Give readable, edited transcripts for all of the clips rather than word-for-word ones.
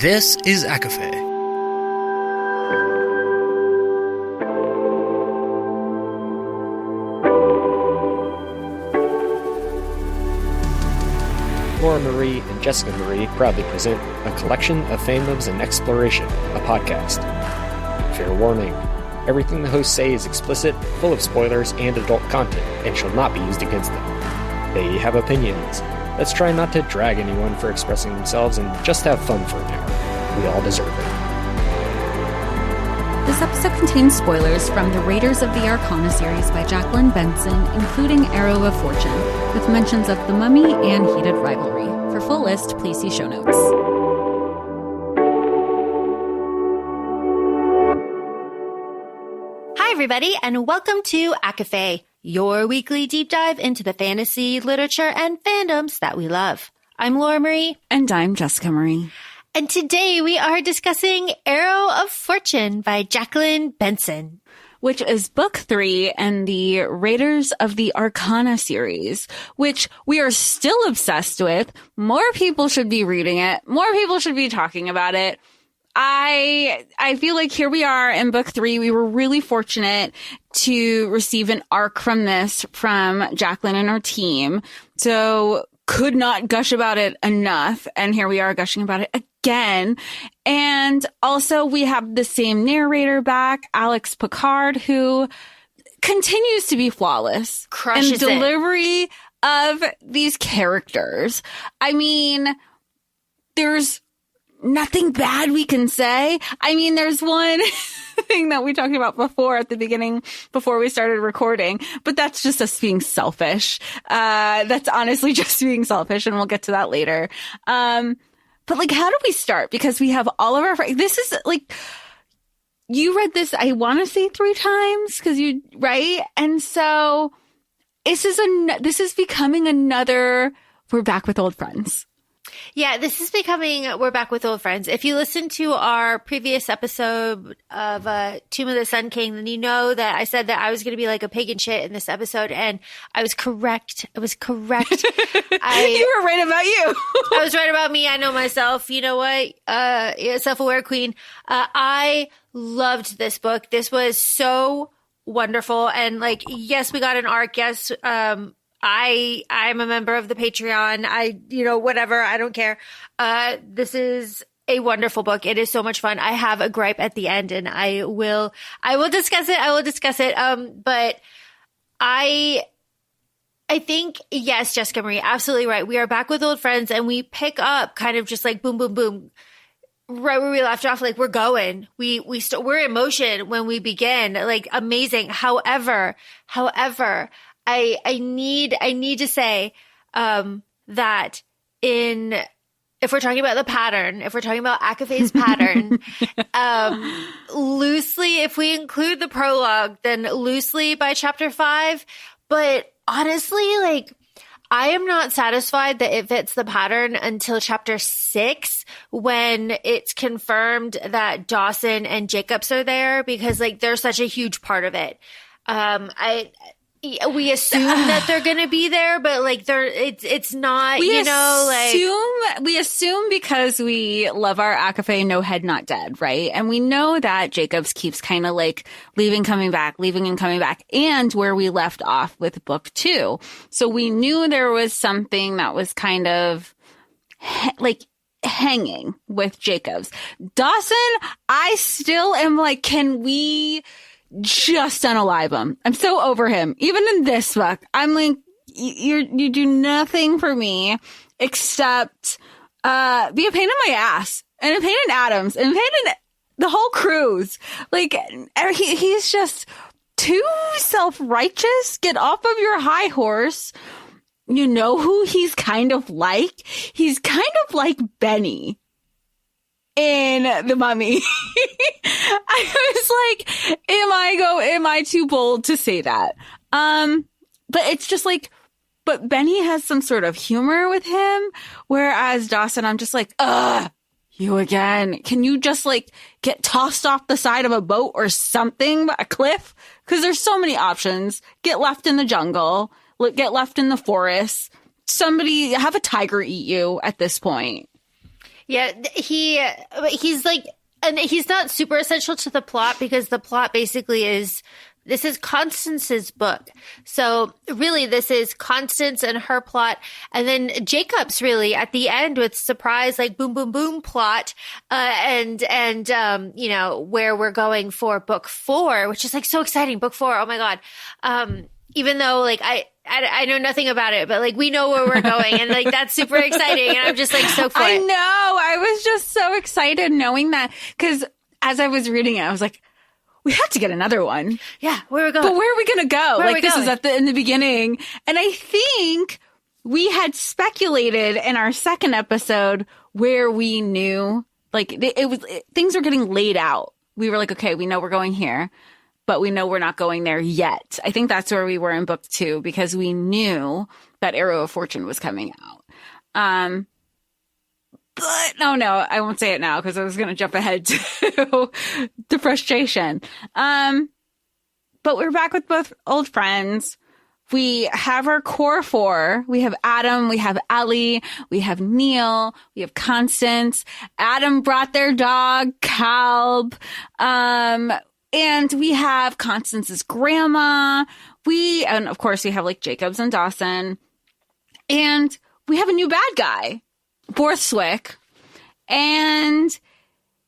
This is ACOFAE. Laura Marie and Jessica Marie proudly present a collection of fandoms and exploration, a podcast. Fair warning, everything the hosts say is explicit, full of spoilers and adult content, and shall not be used against them. They have opinions. Let's try not to drag anyone for expressing themselves and just have fun for an hour. We all deserve it. This episode contains spoilers from the Raiders of the Arcana series by Jacqueline Benson, including Arrow of Fortune, with mentions of the Mummy and Heated Rivalry. For full list, please see show notes. Hi, everybody, and welcome to ACOFAE, your weekly deep dive into the fantasy, literature, and fandoms that we love. I'm Laura Marie. And I'm Jessica Marie. And today we are discussing Arrow of Fortune by Jacqueline Benson, which is book 3 in the Raiders of the Arcana series, which we are still obsessed with. More people should be reading it. More people should be talking about it. I feel like here we are in book 3. We were really fortunate to receive an arc from this from Jacqueline and her team. So could not gush about it enough. And here we are gushing about it again. And also we have the same narrator back, Alex Picard, who continues to be flawless. Crushes in delivery of these characters. I mean, there's nothing bad we can say. I mean, there's one thing that we talked about before at the beginning, before we started recording, but that's just us being selfish. That's honestly just being selfish, and we'll get to that later. But like, how do we start? Because we have all of our, this is like, you read this, I want to say 3 times, right? And so this is becoming another, we're back with old friends. Yeah, this is becoming We're Back with Old Friends. If you listen to our previous episode of Tomb of the Sun King, then you know that I said that I was going to be like a pig in shit in this episode, and I was correct. I was correct. You were right about you. I was right about me. I know myself. You know what? Self-aware queen. I loved this book. This was so wonderful. And like, yes, we got an arc. Yes, I'm a member of the Patreon. Whatever. I don't care. This is a wonderful book. It is so much fun. I have a gripe at the end, and I will discuss it. But I think, yes, Jessica Marie, absolutely right. We are back with old friends, and we pick up kind of just like boom, boom, boom, right where we left off. Like, we're going. We're in motion when we begin. Like, amazing. However, I need to say that if we're talking about the pattern, if we're talking about ACOFAE's pattern, loosely, if we include the prologue, then loosely by chapter 5. But honestly, like, I am not satisfied that it fits the pattern until chapter 6, when it's confirmed that Dawson and Jacobs are there, because like they're such a huge part of it. We assume that they're going to be there, but like it's not, we assume because we love our ACOFAE No Head Not Dead, right? And we know that Jacobs keeps kind of like leaving and coming back, and where we left off with book 2. So we knew there was something that was kind of hanging with Jacobs. Dawson, I still am like, can we just unalive him? I'm so over him. Even in this book, I'm like, you do nothing for me except be a pain in my ass, and a pain in Adams, and a pain in the whole cruise. Like, he's just too self-righteous. Get off of your high horse. You know who he's kind of like? He's kind of like Benny in The Mummy. I was like, am I too bold to say that? But it's just like, but Benny has some sort of humor with him, whereas Dawson, I'm just like, you again. Can you just like get tossed off the side of a boat or something, a cliff? Because there's so many options. Get left in the jungle, get left in the forest. Somebody have a tiger eat you at this point. Yeah, he's like, and he's not super essential to the plot because the plot basically is, this is Constance's book. So really this is Constance and her plot. And then Jacob's really at the end with surprise, like boom, boom, boom plot. And you know, where we're going for book 4, which is like so exciting. Book 4. Oh my God. Even though like I know nothing about it, but like we know where we're going and like that's super exciting. And I'm just like so for I it. know. I was just so excited knowing that because as I was reading it, I was like, we have to get another one. Yeah, where are we going? But where are we going to go? Where are we This going? is in the beginning. And I think we had speculated in our second episode where we knew, like, things were getting laid out. We were like, okay, we know we're going here, but we know we're not going there yet. I think that's where we were in book 2 because we knew that Arrow of Fortune was coming out. But no, I won't say it now because I was going to jump ahead to the frustration. But we're back with both old friends. We have our core 4. We have Adam, we have Ellie, we have Neil, we have Constance. Adam brought their dog, Calb. And we have Constance's grandma. And of course we have like Jacobs and Dawson. And we have a new bad guy, Borthwick, and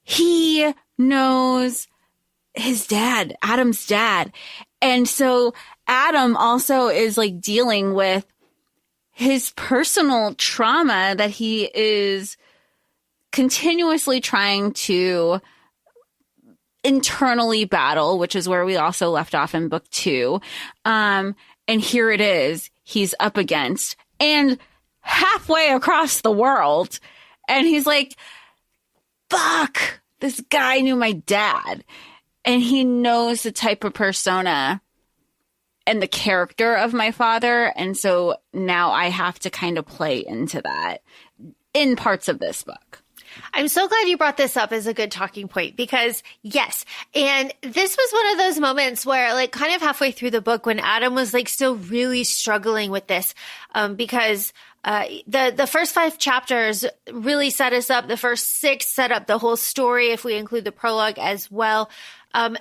he knows his dad, Adam's dad. And so Adam also is like dealing with his personal trauma that he is continuously trying to internally battle, which is where we also left off in book 2. And here it is, he's up against, and halfway across the world. And he's like, fuck, this guy knew my dad. And he knows the type of persona and the character of my father. And so now I have to kind of play into that in parts of this book. I'm so glad you brought this up as a good talking point because yes. And this was one of those moments where like kind of halfway through the book when Adam was like still really struggling with this, because the first 5 chapters really set us up. The first 6 set up the whole story if we include the prologue as well.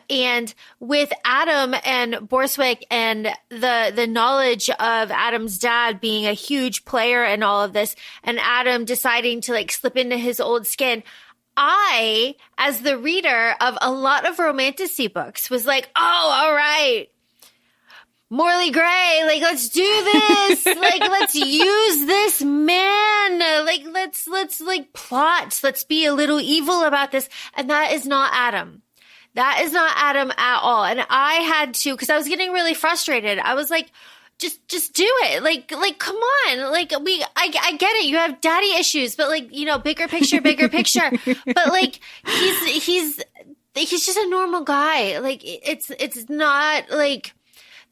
And with Adam and Borthwick and the knowledge of Adam's dad being a huge player in all of this and Adam deciding to like slip into his old skin, I, as the reader of a lot of romantasy books, was like, oh, all right. Morley Gray, like, let's do this. Like, let's use this man. Like, let's like plot. Let's be a little evil about this. And that is not Adam. That is not Adam at all. And I had to, because I was getting really frustrated. I was like, just do it. Like, come on. Like, I get it. You have daddy issues, but like, you know, bigger picture. But like, he's just a normal guy. Like, it's not like,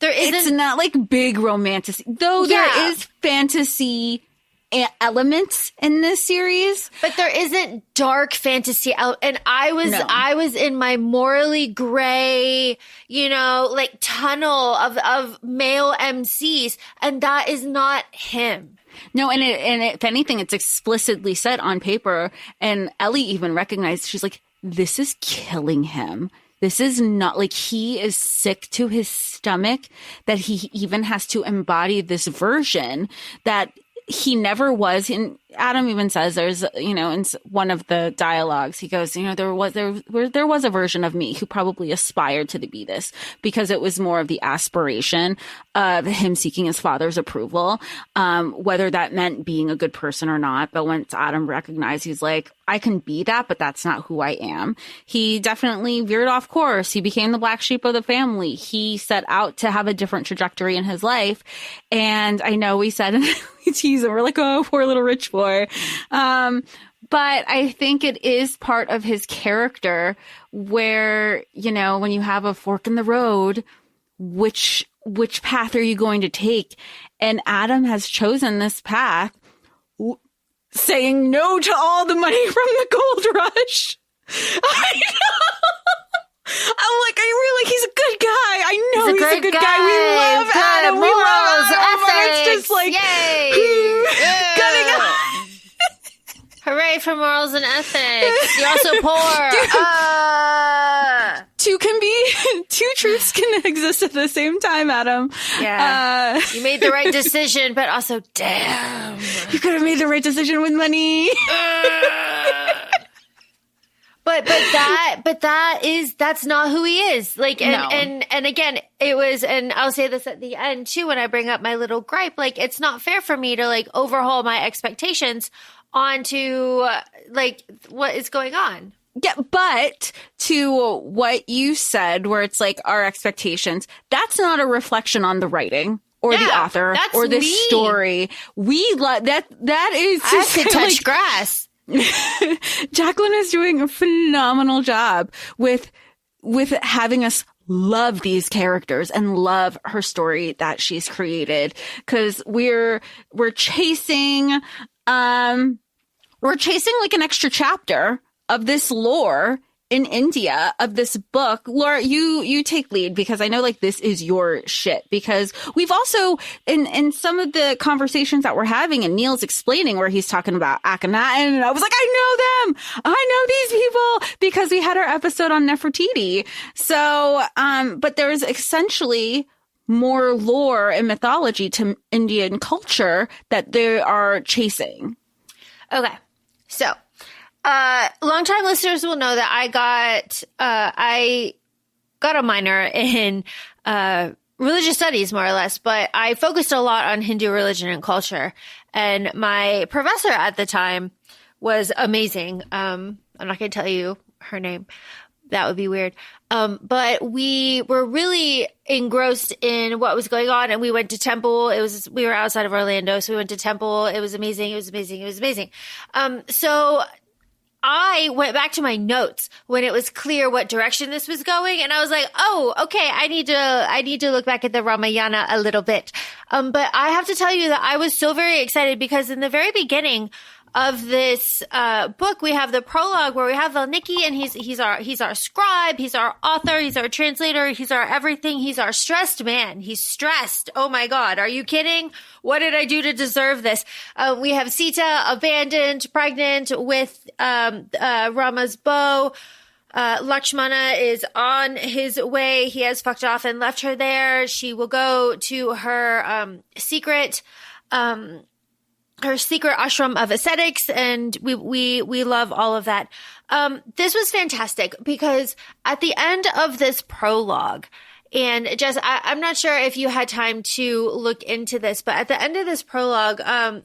It's not like big romantasy, though. Yeah. There is fantasy elements in this series, but there isn't dark fantasy. And I was in my Morley Gray, you know, like tunnel of male MCs, and that is not him. No, and if anything, it's explicitly said on paper. And Ellie even recognized, she's like, "This is killing him." This is not like he is sick to his stomach that he even has to embody this version that he never was. And Adam even says there's, you know, in one of the dialogues, he goes, you know, there was a version of me who probably aspired to be this because it was more of the aspiration of him seeking his father's approval, whether that meant being a good person or not. But once Adam recognized, he's like, I can be that, but that's not who I am. He definitely veered off course. He became the black sheep of the family. He set out to have a different trajectory in his life. And I know we said, we tease him, we're like, oh, poor little rich boy. But I think it is part of his character where, you know, when you have a fork in the road, which path are you going to take? And Adam has chosen this path, saying no to all the money from the gold rush. I know. I'm like, he's a good guy. I know he's a good guy. We love Adam. We love Adam. It's just like, yay. Hooray for morals and ethics. You're also poor. Two truths can exist at the same time, Adam. Yeah. You made the right decision, but also, damn. You could have made the right decision with money. But that's not who he is. Like, and again, it was, and I'll say this at the end too, when I bring up my little gripe, like, it's not fair for me to like overhaul my expectations onto like what is going on. Yeah, but to what you said, where it's like our expectations, that's not a reflection on the writing or the author or the story. We love that. That is just I could touch grass. Jacqueline is doing a phenomenal job with having us love these characters and love her story that she's created, because we're chasing like an extra chapter of this lore in India of this book. Laura, you take lead, because I know like this is your shit, because we've also in some of the conversations that we're having and Neil's explaining where he's talking about Arcana, and I was like, I know them. I know these people because we had our episode on Nefertiti. So, but there's essentially more lore and mythology to Indian culture that they are chasing. Okay. So, longtime listeners will know that I got a minor in religious studies, more or less, but I focused a lot on Hindu religion and culture. And my professor at the time was amazing. I'm not going to tell you her name. That would be weird. But we were really engrossed in what was going on, and we went to temple. We were outside of Orlando, so we went to temple. It was amazing. It was amazing. It was amazing. So I went back to my notes when it was clear what direction this was going, and I was like, "Oh, okay. I need to look back at the Ramayana a little bit." But I have to tell you that I was so very excited, because in the very beginning of this book, we have the prologue where we have Valmiki, and he's our scribe, he's our author, he's our translator, he's our everything, he's our stressed man. He's stressed. Oh my God, are you kidding? What did I do to deserve this? We have Sita abandoned, pregnant with Rama's bow. Lakshmana is on his way. He has fucked off and left her there. She will go to her secret ashram of ascetics, and we love all of that. This was fantastic, because at the end of this prologue, and Jess, I'm not sure if you had time to look into this, but at the end of this prologue,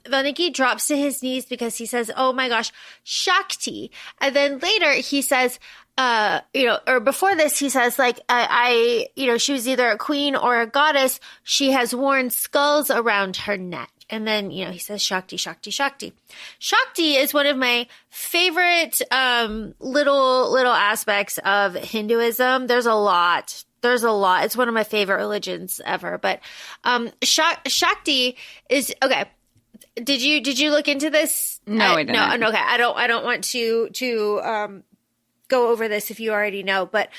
Valmiki drops to his knees because he says, "Oh my gosh, Shakti." And then later he says, or before this, he says, like, she was either a queen or a goddess. She has worn skulls around her neck. And then, he says, Shakti, Shakti, Shakti. Shakti is one of my favorite, little aspects of Hinduism. There's a lot. It's one of my favorite religions ever. But, Shakti is, okay. Did you look into this? No, I didn't. No, okay. I don't want to go over this if you already know. But,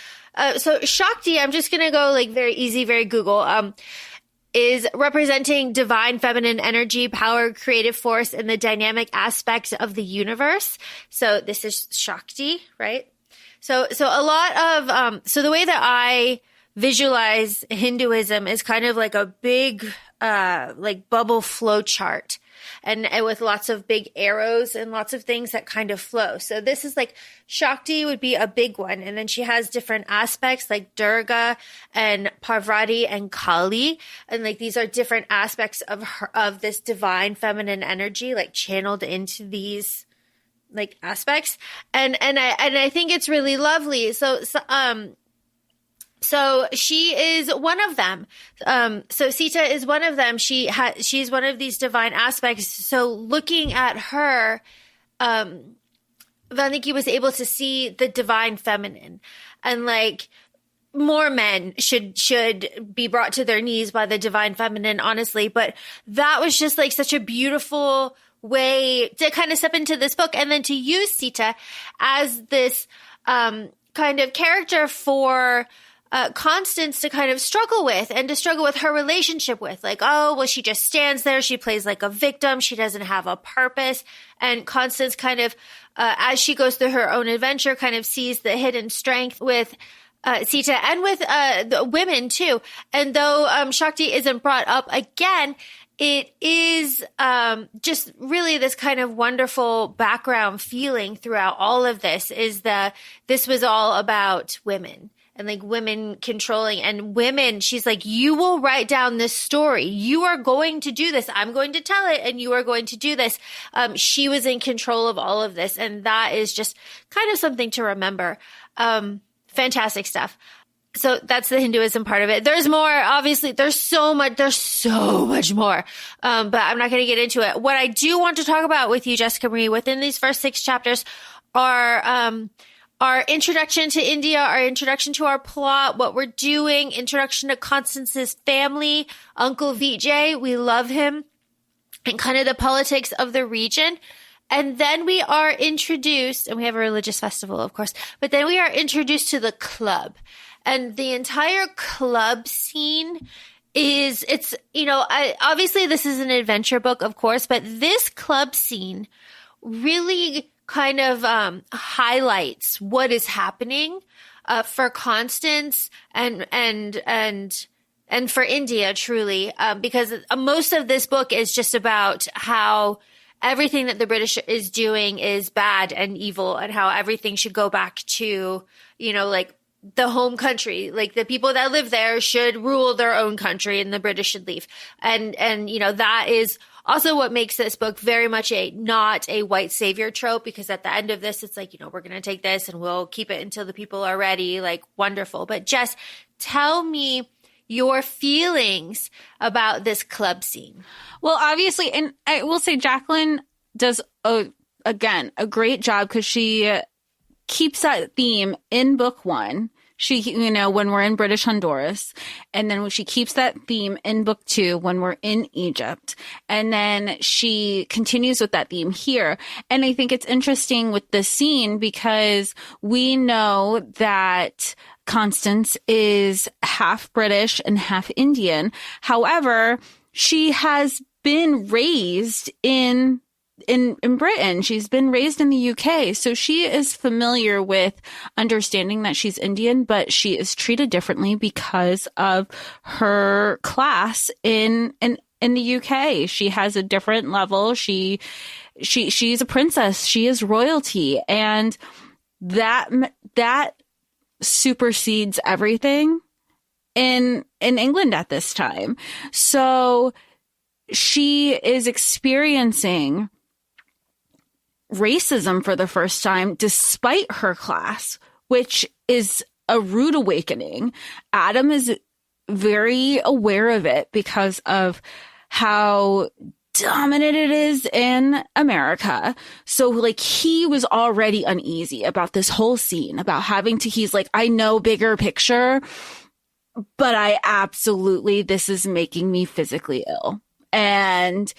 so Shakti, I'm just going to go like very easy, very Google, is representing divine feminine energy, power, creative force, and the dynamic aspects of the universe. So this is Shakti, right? So a lot of, so the way that I visualize Hinduism is kind of like a big, like bubble flow chart, and with lots of big arrows and lots of things that kind of flow. So this is like Shakti would be a big one. And then she has different aspects like Durga and Parvati and Kali. And like these are different aspects of this divine feminine energy, like channeled into these like aspects. And I think it's really lovely. So she is one of them. So Sita is one of them. She's one of these divine aspects. So looking at her, Valmiki was able to see the divine feminine, and like more men should be brought to their knees by the divine feminine, honestly. But that was just like such a beautiful way to kind of step into this book, and then to use Sita as this, kind of character for, Constance to kind of struggle with and to struggle with her relationship with. Like, oh, well, she just stands there. She plays like a victim. She doesn't have a purpose. And Constance kind of, as she goes through her own adventure, kind of sees the hidden strength with Sita and with the women too. And though Shakti isn't brought up again, it is just really this kind of wonderful background feeling throughout all of this is that this was all about women. And like women controlling and women, she's like, you will write down this story. You are going to do this. I'm going to tell it and you are going to do this. She was in control of all of this. And that is just kind of something to remember. Fantastic stuff. So that's the Hinduism part of it. There's more, obviously, there's so much more. But I'm not going to get into it. What I do want to talk about with you, Jessica Marie, within these first 6 chapters are, our introduction to India, our introduction to our plot, what we're doing, introduction to Constance's family, Uncle Vijay, we love him, and kind of the politics of the region. And then we are introduced, and we have a religious festival, of course, but then we are introduced to the club. And the entire club scene it's, obviously this is an adventure book, of course, but this club scene really kind of highlights what is happening for Constance and for India, truly, because most of this book is just about how everything that the British is doing is bad and evil, and how everything should go back to, like the home country, like the people that live there should rule their own country and the British should leave. And that is also what makes this book very much not a white savior trope, because at the end of this, it's like, we're going to take this and we'll keep it until the people are ready. Like, wonderful. But Jess, tell me your feelings about this club scene. Well, obviously, and I will say Jacqueline does, again, a great job because she keeps that theme in book 1. She, when we're in British Honduras, and then she keeps that theme in book 2 when we're in Egypt. And then she continues with that theme here. And I think it's interesting with the scene because we know that Constance is half British and half Indian. However, she has been raised in Britain. She's been raised in the UK. So she is familiar with understanding that she's Indian, but she is treated differently because of her class in the UK. She has a different level. She's a princess. She is royalty. And that supersedes everything in England at this time. So she is experiencing racism for the first time despite her class, which is a rude awakening. Adam is very aware of it because of how dominant it is in America. So like he was already uneasy about this whole scene, about he's like, I know bigger picture, but this is making me physically ill. And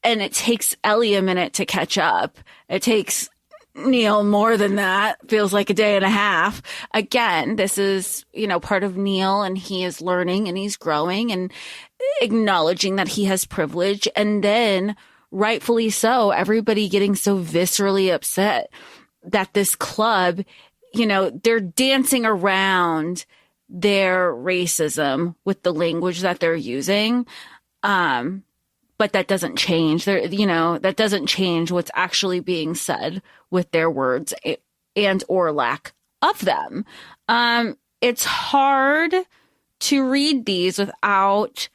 it takes Ellie a minute to catch up. It takes Neil more than that. Feels like a day and a half. Again, this is, part of Neil, and he is learning and he's growing and acknowledging that he has privilege. And then rightfully so, everybody getting so viscerally upset that this club, they're dancing around their racism with the language that they're using. But that doesn't change. That doesn't change what's actually being said with their words and or lack of them. It's hard to read these without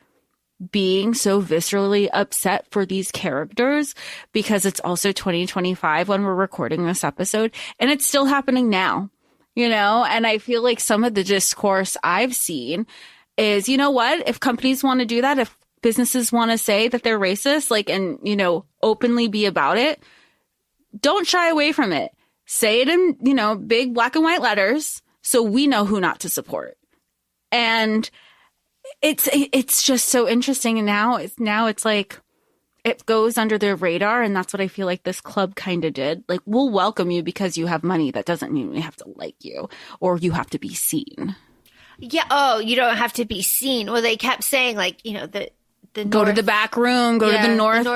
being so viscerally upset for these characters, because it's also 2025 when we're recording this episode, and it's still happening now, and I feel like some of the discourse I've seen is, if companies want to do that, if businesses want to say that they're racist, and openly be about it, don't shy away from it. Say it in, big black and white letters so we know who not to support. And it's just so interesting. And now it's like it goes under their radar. And that's what I feel like this club kind of did. Like, we'll welcome you because you have money. That doesn't mean we have to like you or you have to be seen. Yeah. Oh, you don't have to be seen. Well, they kept saying like, you know, the Go to the back room, go to the north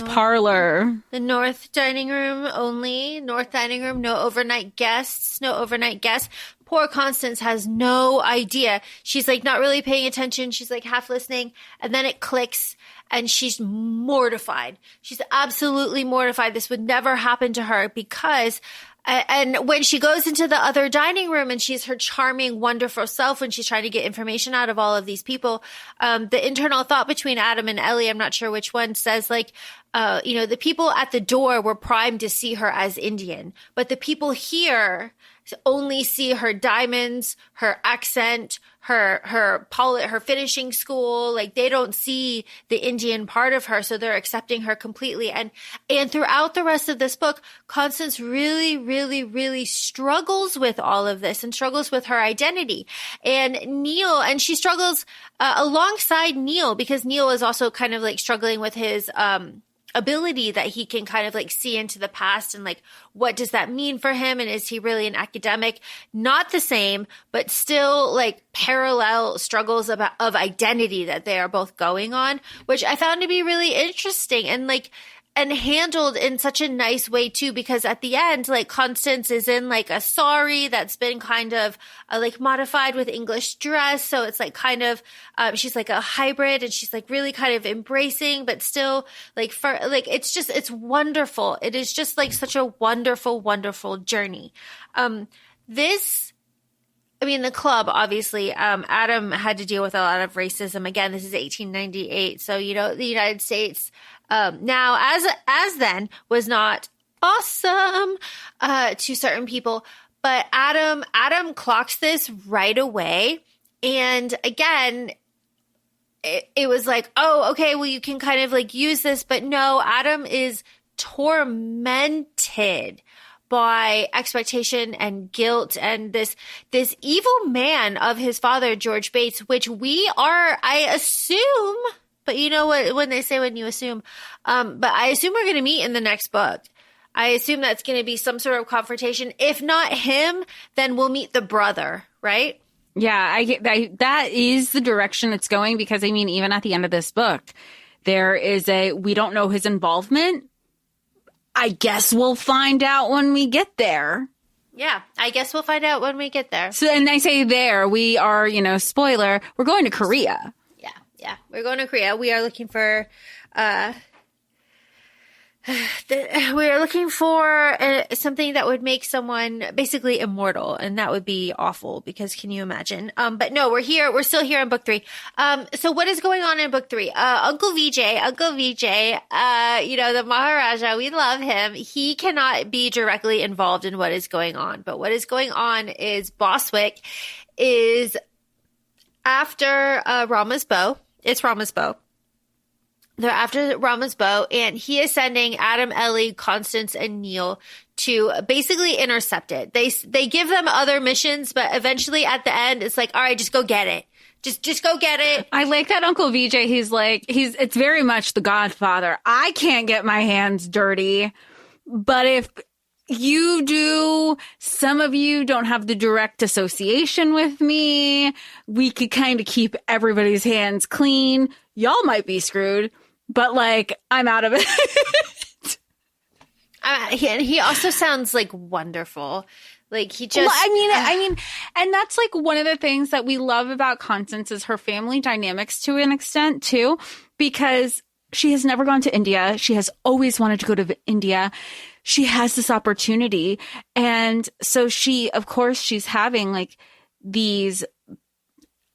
parlor. The north dining room only. North dining room, no overnight guests. Poor Constance has no idea. She's like not really paying attention. She's like half listening. And then it clicks and she's mortified. She's absolutely mortified. This would never happen to her because and when she goes into the other dining room and she's her charming, wonderful self when she's trying to get information out of all of these people, the internal thought between Adam and Ellie, I'm not sure which one, says like, you know, the people at the door were primed to see her as Indian, but the people here only see her diamonds, her accent, her finishing school. Like they don't see the Indian part of her. So they're accepting her completely. And throughout the rest of this book, Constance really, really, really struggles with all of this and struggles with her identity. And she struggles alongside Neil because Neil is also kind of like struggling with his, ability that he can kind of like see into the past and like, what does that mean for him? And is he really an academic? Not the same, but still like parallel struggles of identity that they are both going on, which I found to be really interesting and handled in such a nice way too, because at the end, like Constance is in like a sari that's been kind of like modified with English dress. So it's like kind of, she's like a hybrid and she's like really kind of embracing, but still like it's wonderful. It is just like such a wonderful, wonderful journey. The club, obviously, Adam had to deal with a lot of racism. Again, this is 1898. So, you know, the United States, now as then was not awesome, to certain people, but Adam clocks this right away. And again, it was like, oh, okay, well, you can kind of like use this, but no, Adam is tormented by expectation and guilt and this evil man of his father, George Bates, which we are, I assume, but you know what, when they say when you assume, but I assume we're going to meet in the next book. I assume that's going to be some sort of confrontation. If not him, then we'll meet the brother, right? Yeah, that is the direction it's going because, I mean, even at the end of this book, there is we don't know his involvement. I guess we'll find out when we get there. Yeah, I guess we'll find out when we get there. So, and I say there, we are, you know, spoiler, we're going to Korea. Yeah, we're going to Korea. We are looking for, something that would make someone basically immortal, and that would be awful because can you imagine? But no, we're still here in book 3. So what is going on in book 3? Uncle Vijay, you know, the Maharaja, we love him. He cannot be directly involved in what is going on, but what is going on is Boswick is after, Rama's bow. It's Rama's bow. They're after Rama's bow, and he is sending Adam, Ellie, Constance, and Neil to basically intercept it. They give them other missions, but eventually at the end, it's like, all right, just go get it. Just go get it. I like that Uncle Vijay. It's very much the Godfather. I can't get my hands dirty, but if you do, some of you don't have the direct association with me. We could kind of keep everybody's hands clean. Y'all might be screwed, but like, I'm out of it. He also sounds like wonderful. Like he just, I mean, and that's like one of the things that we love about Constance is her family dynamics to an extent too, because she has never gone to India. She has always wanted to go to India. She has this opportunity. And so she's having like these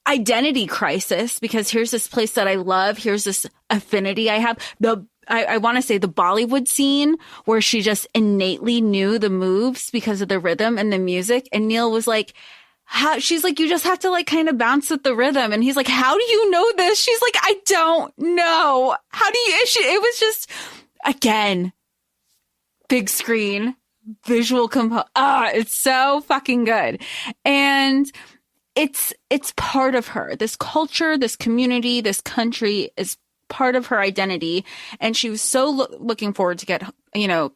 identity crisis because here's this place that I love. Here's this affinity I have. I want to say the Bollywood scene where she just innately knew the moves because of the rhythm and the music. And Neil was like, she's like, you just have to like kind of bounce with the rhythm. And he's like, how do you know this? She's like, I don't know. How do you issue? It was just, again, big screen, visual it's so fucking good. And it's part of her. This culture, this community, this country is part of her identity. And she was so looking forward to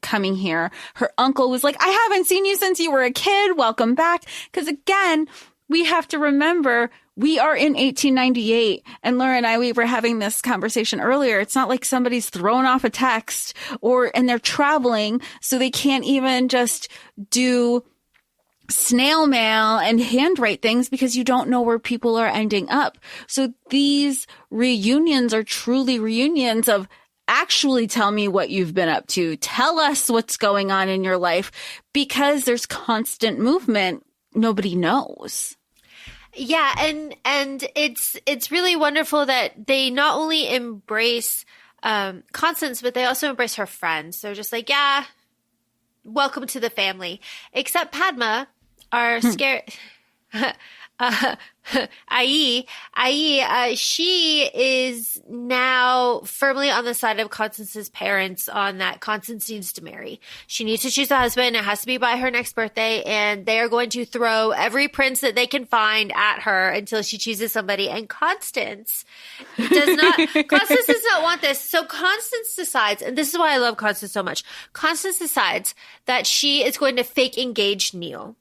coming here. Her uncle was like, I haven't seen you since you were a kid. Welcome back. Because again, we have to remember we are in 1898. And Laura and we were having this conversation earlier. It's not like somebody's thrown off a text and they're traveling, so they can't even just do snail mail and handwrite things because you don't know where people are ending up. So these reunions are truly reunions of actually tell me what you've been up to. Tell us what's going on in your life, because there's constant movement. Nobody knows. Yeah, and it's really wonderful that they not only embrace Constance, but they also embrace her friends. They're just like, yeah, welcome to the family. Except Padma, our scared Ai, she is now firmly on the side of Constance's parents on that Constance needs to marry. She needs to choose a husband. It has to be by her next birthday, and they are going to throw every prince that they can find at her until she chooses somebody. And Constance does not want this. So Constance decides, and this is why I love Constance so much. Constance decides that she is going to fake engage Neil.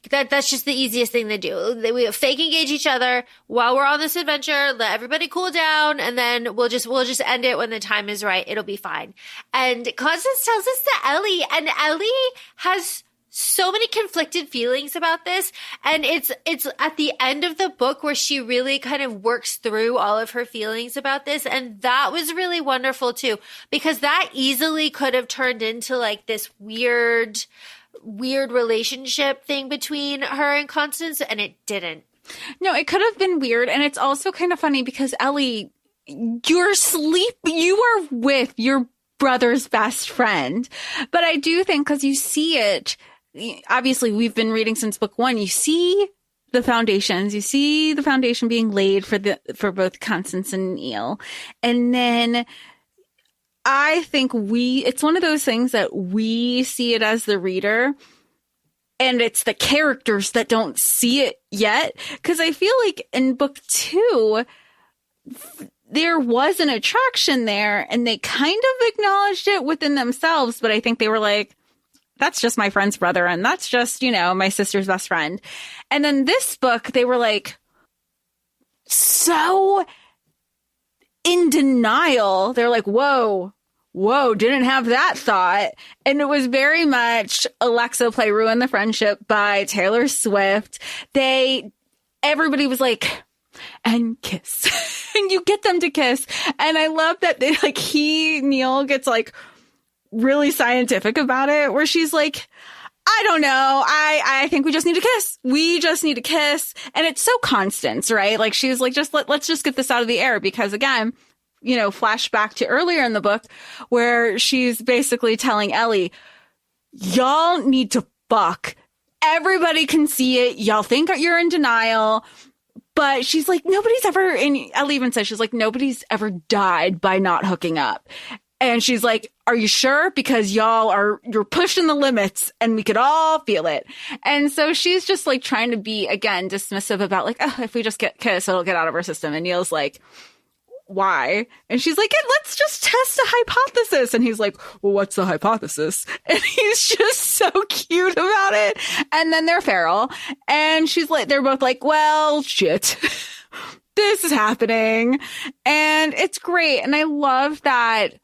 That's just the easiest thing to do. We fake engage each other while we're on this adventure, let everybody cool down, and then we'll just end it when the time is right. It'll be fine. And Constance tells this to Ellie, and Ellie has so many conflicted feelings about this. And it's at the end of the book where she really kind of works through all of her feelings about this. And that was really wonderful too, because that easily could have turned into like this weird relationship thing between her and Constance, and it didn't. No, it could have been weird. And it's also kind of funny because Ellie, you are with your brother's best friend. But I do think, because you see it, obviously we've been reading since book one, you see the foundations, you see the foundation being laid for both Constance and Neil. And then I think it's one of those things that we see it as the reader, and it's the characters that don't see it yet. Because I feel like in book two, there was an attraction there, and they kind of acknowledged it within themselves. But I think they were like, that's just my friend's brother, and that's just, my sister's best friend. And then this book, they were like, so in denial. They're like, whoa, didn't have that thought. And it was very much Alexa Play Ruin the Friendship by Taylor Swift. Everybody was like, and kiss. And you get them to kiss. And I love that Neil gets like really scientific about it, where she's like, I don't know. I think we just need to kiss. We just need to kiss. And it's so Constance, right? Like she's like, let's just get this out of the air, because again, flashback to earlier in the book where she's basically telling Ellie, y'all need to fuck. Everybody can see it. Y'all think you're in denial. But she's like, nobody's ever, and Ellie even says, she's like, nobody's ever died by not hooking up. And she's like, are you sure? Because you're pushing the limits and we could all feel it. And so she's just like trying to be, again, dismissive about like, oh, if we just get kissed, it'll get out of our system. And Neil's like, why? And she's like, let's just test a hypothesis. And he's like, well, what's the hypothesis? And he's just so cute about it. And then they're feral. And she's like, they're both like, well, shit, this is happening. And it's great. And I love that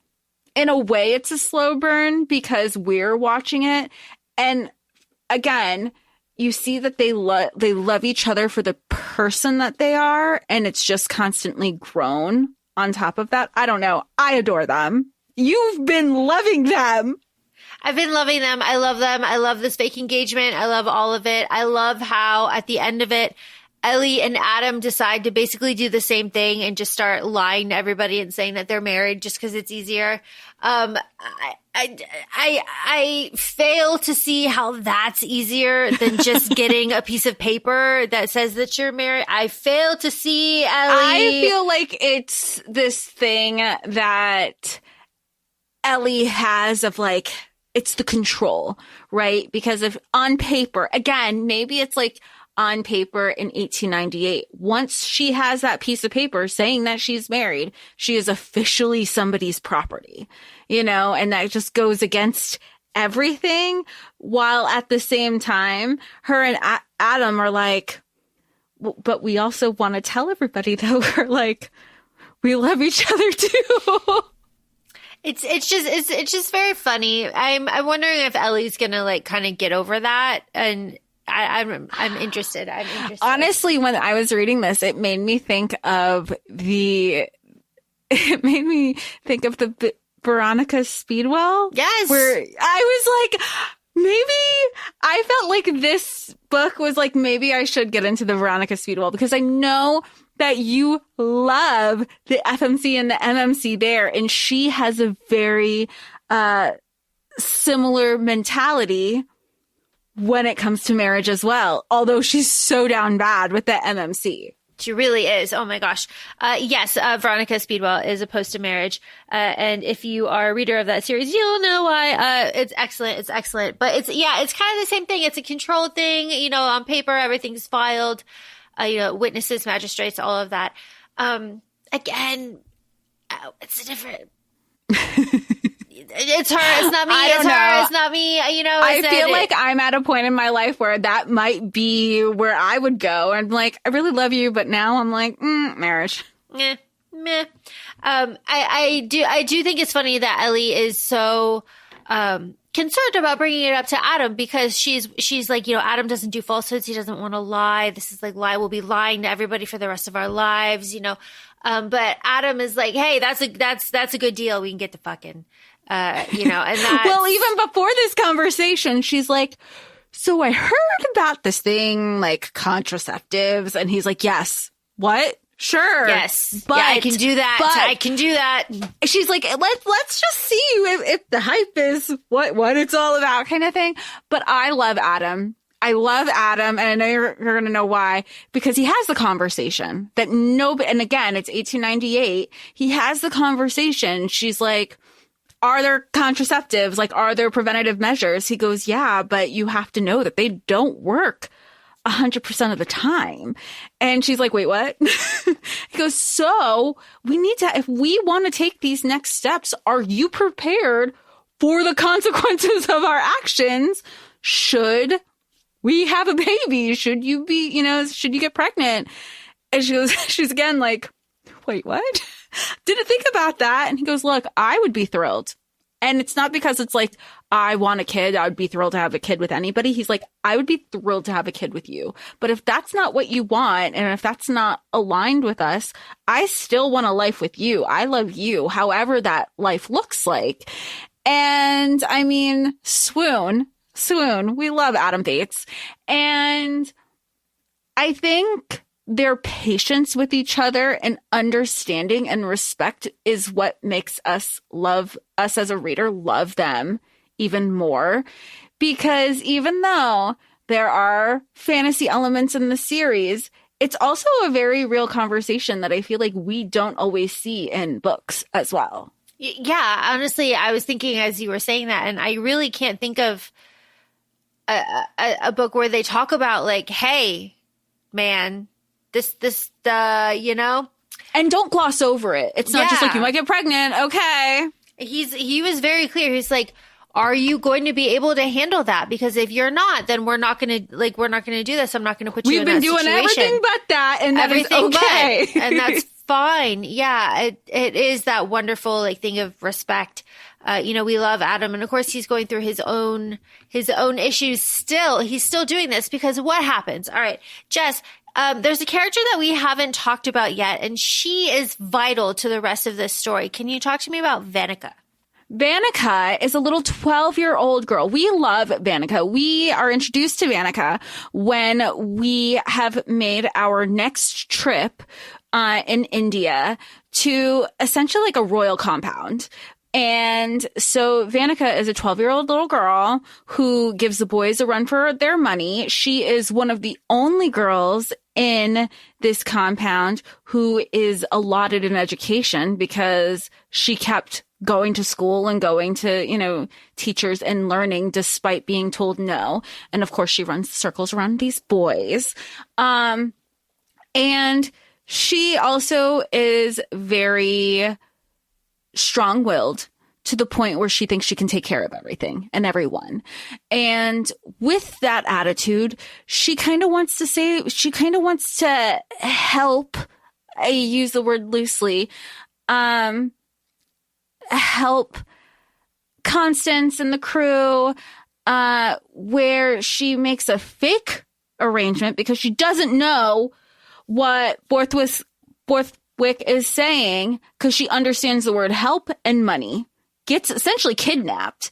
in a way it's a slow burn because we're watching it. And again, you see that they love each other for the person that they are, and it's just constantly grown on top of that. I don't know. I adore them. You've been loving them. I've been loving them. I love them. I love this fake engagement. I love all of it. I love how at the end of it, Ellie and Adam decide to basically do the same thing and just start lying to everybody and saying that they're married just because it's easier. I fail to see how that's easier than just getting a piece of paper that says that you're married. I fail to see, Ellie. I feel like it's this thing that Ellie has of like, it's the control, right? Because if on paper, again, maybe it's like on paper in 1898, once she has that piece of paper saying that she's married, she is officially somebody's property, and that just goes against everything. While at the same time, her and Adam are like, but we also want to tell everybody that we're like, we love each other too. It's just very funny. I'm wondering if Ellie's gonna like kind of get over that, and I'm interested. Honestly, when I was reading this, it made me think of the Veronica Speedwell. Yes, where I was like, maybe I felt like this book was like, maybe I should get into the Veronica Speedwell, because I know that you love the FMC and the MMC there. And she has a very similar mentality when it comes to marriage as well. Although she's so down bad with the MMC. She really is. Oh my gosh. Yes, Veronica Speedwell is opposed to marriage. And if you are a reader of that series, you'll know why. It's excellent. It's excellent. But it's kind of the same thing. It's a control thing. You know, on paper, everything's filed. Witnesses, magistrates, all of that. Again, it's different. It's her. It's not me. It's her. It's not me. I feel like I'm at a point in my life where that might be where I would go. I'm like, I really love you, but now I'm like, marriage. Meh. I do think it's funny that Ellie is so concerned about bringing it up to Adam, because she's like, Adam doesn't do falsehoods. He doesn't want to lie. This is like we'll be lying to everybody for the rest of our lives, but Adam is like, hey, that's a good deal. We can get to fucking, and that's... Well, even before this conversation, she's like, so I heard about this thing, like contraceptives. And he's like, yes. What? Sure. Yes. But yeah, I can do that. I can do that. She's like, let's just see if the hype is what it's all about, kind of thing. But I love Adam. And I know you're going to know why, because he has the conversation that nobody, and again, it's 1898. He has the conversation. She's like, are there contraceptives? Like, are there preventative measures? He goes, yeah, but you have to know that they don't work 100% of the time. And she's like, wait, what? He goes, so we need to, if we want to take these next steps, are you prepared for the consequences of our actions? Should we have a baby? Should you be, should you get pregnant? And she's again like, wait, what? Didn't think about that. And he goes, look, I would be thrilled. And it's not because it's like, I want a kid. I would be thrilled to have a kid with anybody. He's like, I would be thrilled to have a kid with you. But if that's not what you want, and if that's not aligned with us, I still want a life with you. I love you, however that life looks like. And I mean, swoon. We love Adam Bates. And I think their patience with each other and understanding and respect is what makes us as a reader, love them even more. Because even though there are fantasy elements in the series, it's also a very real conversation that I feel like we don't always see in books as well. Yeah, honestly, I was thinking as you were saying that, and I really can't think of a book where they talk about like, hey, man, this, And don't gloss over it. It's not just like, you might get pregnant. Okay. He was very clear. He's like, are you going to be able to handle that? Because if you're not, then we're not going to do this. I'm not going to put you in that situation. We've been doing everything but that, and that is okay. And that's fine. Yeah. It is that wonderful like thing of respect. We love Adam, and of course he's going through his own issues still. He's still doing this because what happens? All right, Jess, there's a character that we haven't talked about yet, and she is vital to the rest of this story. Can you talk to me about Vanica? Vanica is a little 12-year-old girl. We love Vanica. We are introduced to Vanica when we have made our next trip in India to essentially like a royal compound. And so Vanica is a 12-year-old little girl who gives the boys a run for their money. She is one of the only girls in this compound who is allotted an education because she kept going to school and going to, teachers and learning despite being told no. And of course, she runs circles around these boys. And she also is very strong-willed to the point where she thinks she can take care of everything and everyone. And with that attitude, she kind of wants to help, I use the word loosely, help Constance and the crew, where she makes a fake arrangement because she doesn't know what Borthwick is saying, because she understands the word help and money, gets essentially kidnapped,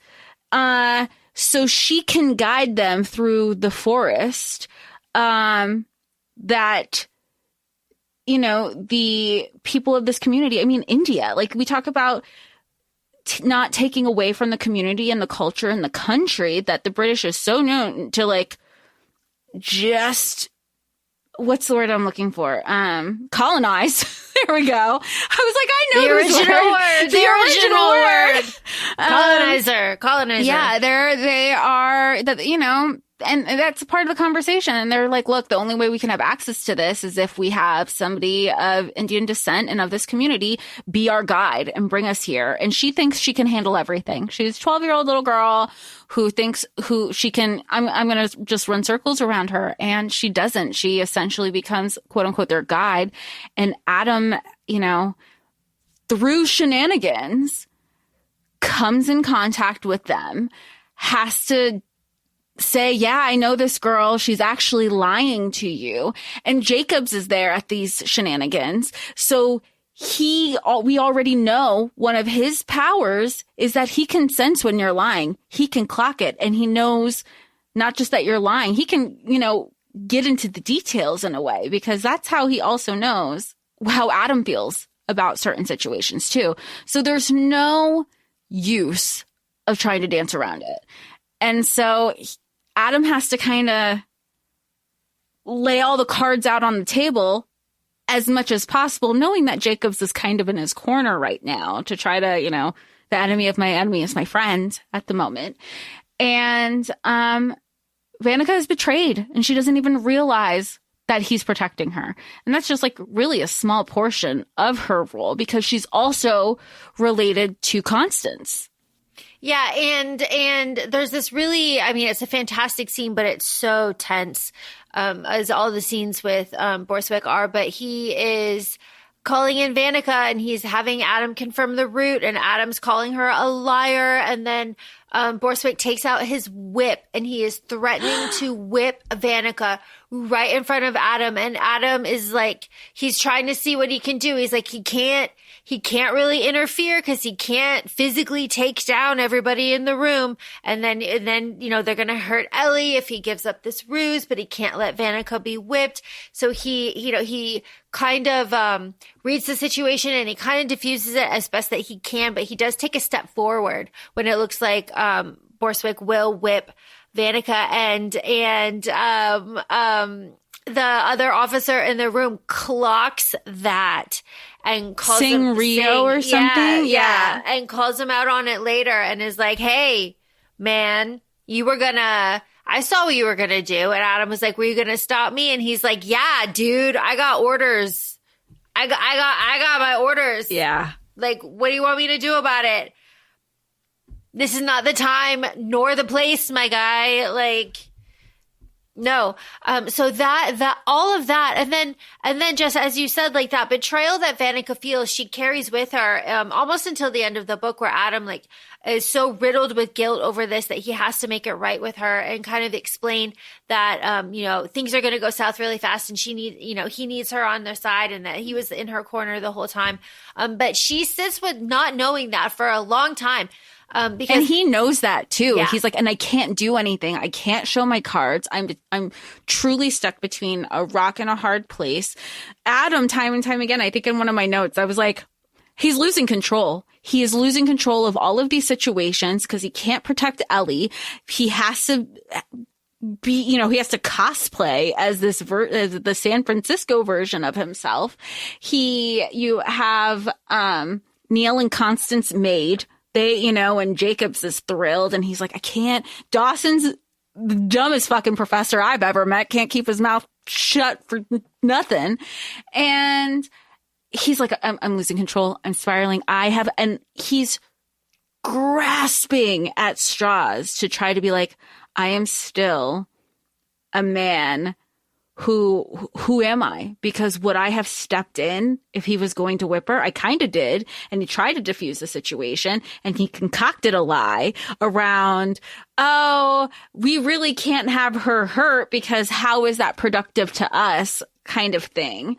so she can guide them through the forest, that, you know, the people of this community, I mean, India, like we talk about not taking away from the community and the culture and the country that the British is so known to, like, just, what's the word I'm looking for? Colonize. There we go. I was like, I know the original word. The original word. Colonizer. Yeah, they are, you know, and that's part of the conversation. And they're like, look, the only way we can have access to this is if we have somebody of Indian descent and of this community be our guide and bring us here. And she thinks she can handle everything. She's a 12-year-old little girl who thinks she can, I'm going to just run circles around her. And she doesn't. She essentially becomes, quote unquote, their guide. And Adam, you know, through shenanigans, comes in contact with them, has to say, yeah, I know this girl. She's actually lying to you. And Jacobs is there at these shenanigans. So we already know one of his powers is that he can sense when you're lying. He can clock it. And he knows not just that you're lying. He can, you know, get into the details in a way, because that's how he also knows how Adam feels about certain situations too. So there's no use of trying to dance around it. And so Adam has to kind of lay all the cards out on the table as much as possible, knowing that Jacobs is kind of in his corner right now to try to, you know, the enemy of my enemy is my friend at the moment. And Vanica is betrayed, and she doesn't even realize that he's protecting her. And that's just like really a small portion of her role, because she's also related to Constance. Yeah, and there's this really, I mean, it's a fantastic scene, but it's so tense, as all the scenes with Borthwick are. But he is calling in Vanica, and he's having Adam confirm the route, and Adam's calling her a liar. And then Borthwick takes out his whip, and he is threatening to whip Vanica right in front of Adam. And Adam is like, he's trying to see what he can do. He's like, he can't really interfere because he can't physically take down everybody in the room. And then, you know, they're going to hurt Ellie if he gives up this ruse, but he can't let Vanica be whipped. So he kind of, reads the situation, and he kind of diffuses it as best that he can, but he does take a step forward when it looks like, Borthwick will whip Vanica, and the other officer in the room clocks that and calls him Rio or something. Yeah. And calls him out on it later and is like, hey, man, I saw what you were going to do. And Adam was like, were you going to stop me? And he's like, yeah, dude, I got orders. I got my orders. Yeah. Like, what do you want me to do about it? This is not the time nor the place, my guy. Like, no. So that all of that, and then just as you said, like that betrayal that Vanica feels, she carries with her, almost until the end of the book, where Adam like is so riddled with guilt over this that he has to make it right with her and kind of explain that, you know, things are going to go south really fast, and he needs her on their side, and that he was in her corner the whole time. But she sits with not knowing that for a long time. Because, and he knows that too. Yeah. He's like, and I can't do anything. I can't show my cards. I'm truly stuck between a rock and a hard place. Adam, time and time again, I think in one of my notes, I was like, he's losing control. He is losing control of all of these situations because he can't protect Ellie. He has to be, you know, he has to cosplay as this as the San Francisco version of himself. You have Neil and Constance maid. They, you know, and Jacobs is thrilled, and he's like, I can't. Dawson's the dumbest fucking professor I've ever met. Can't keep his mouth shut for nothing. And he's like, I'm losing control. I'm spiraling. And he's grasping at straws to try to be like, I am still a man. Who am I? Because would I have stepped in if he was going to whip her? I kind of did. And he tried to diffuse the situation, and he concocted a lie around, oh, we really can't have her hurt because how is that productive to us, kind of thing.